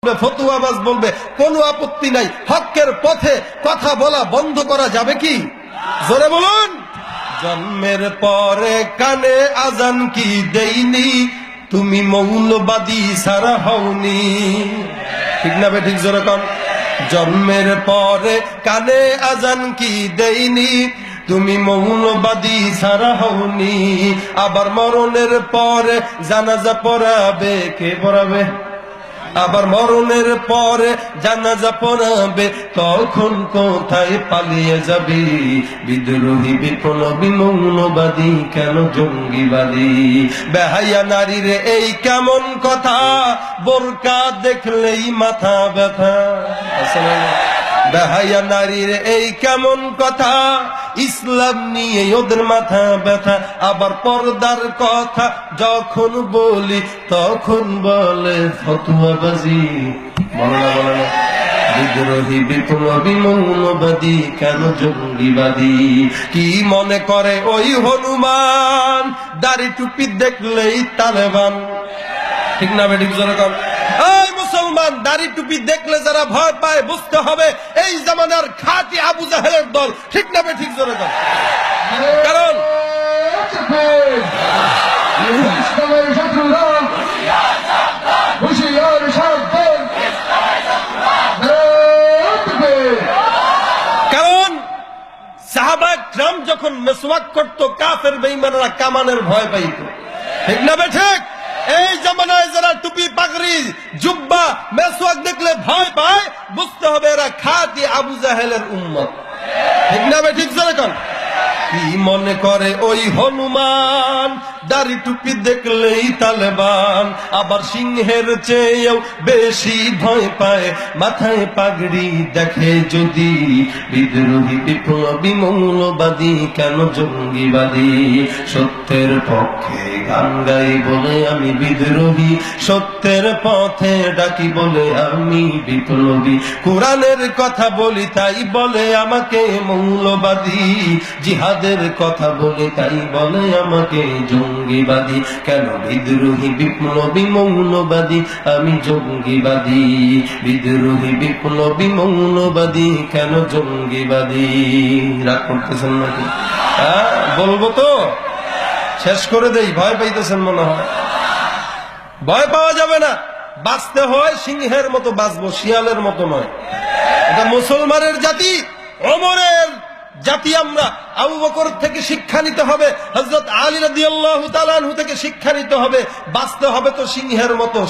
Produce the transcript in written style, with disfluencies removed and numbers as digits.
ফতুয়াবাজ বলবে, কোনো আপত্তি নাই। হকের পথে কথা বলা বন্ধ করা যাবে কি? জোরে বলুন। জন্মের পরে কানে আজান কি দেইনি, তুমি মৌলবাদী সারা হওনি। ঠিক না বে ঠিক? জোরে কন। জন্মের পরে কানে আজান কি দেইনি, তুমি মৌলবাদী সারা হওনি। আবার মরণের পরে জানাজা পড়াবে কে? পড়াবে। আবার মরণের পরে জানাজা পড়াবে, তখন কোথায় পালিয়ে যাবি? বিদ্রোহী বিপ্লবী মৌলবাদী কেন জঙ্গিবাদী? বেহাইয়া নারীর এই কেমন কথা, বোরকা দেখলেই মাথা ব্যথা। বেহাইয়া নারীর এই কেমন কথা, ইসলাম নিয়ে ওদের মাথা ব্যথা। আবার পর্দার কথা যখন বলি, তখন বলে ফতুয়াবাজি। বলে না, বলে না। বিদ্রোহী বিপ্লবী মৌলবাদী কেন জঙ্গিবাদী? কি মনে করে ওই হনুমান, দাড়ি টুপি দেখলেই তালেবান? ঠিক না বেঠিক? জোরে কর। এই মুসলমান, দাড়ি টুপি দেখলে যারা ভয় পায়, বুঝতে হবে এই জামানার খাঁটি আবু জাহেলের দল। ঠিক না বেঠিক? জোরে কর। কারণ কারণ সাহাবা کرام যখন মেসওয়াক করত, কাফের বেঈমানরা কামানের ভয় পাইত। ঠিক না বেঠিক? এই জামানায় যারা টুপি পাগড়ি জুব্বা মেসওয়াক দেখলে ভয় পায়, বুঝতে হবে এরা খাঁটি আবু জাহেলের উম্মত। ঠিক না বেঠিক? জোরে কর। কি মনে করে ওই হনুমান, দাড়ি টুপি দেখলেই তালেবান? আবার সিংহের চেয়েও বেশি ভয় পায় মাথায় পাগড়ি দেখে যদি। বিদ্রোহী বিপ্লবী মৌলবাদী কেন জঙ্গিবাদী? সত্যের পক্ষে গান গাই বলে আমি বিদ্রোহী, সত্যের পথে ডাকি বলে আমি বিপ্লবী। কোরআনের কথা বলি তাই বলে আমাকে মৌলবাদী, জিহাদের কথা বলে তাই বলে আমাকে জঙ্গিবাদী। কেন বিদ্রোহী বিপ্লবী মৌলবাদী, আমি জঙ্গিবাদী। বিদ্রোহী বিপ্লবী মৌলবাদী কেন জঙ্গিবাদী? রাগ করতেছেন নাকি? হ্যাঁ, বলবো তো, শেষ করে দেই। ভয় পাইতেছেন মনে হয়। ভয় পাওয়া যাবে না। বাঁচতে হয় সিংহের মতো বাঁচবো, শিয়ালের মতো নয়। এটা মুসলমানের জাতি, ওমরের জাতি। আমরা আবু বকর থেকে শিক্ষা নিতে হবে, হযরত আলী রাদিয়াল্লাহু তাআলা আনহু থেকে শিক্ষা নিতে হবে। বাঁচতে হবে তো সিংহের মতো।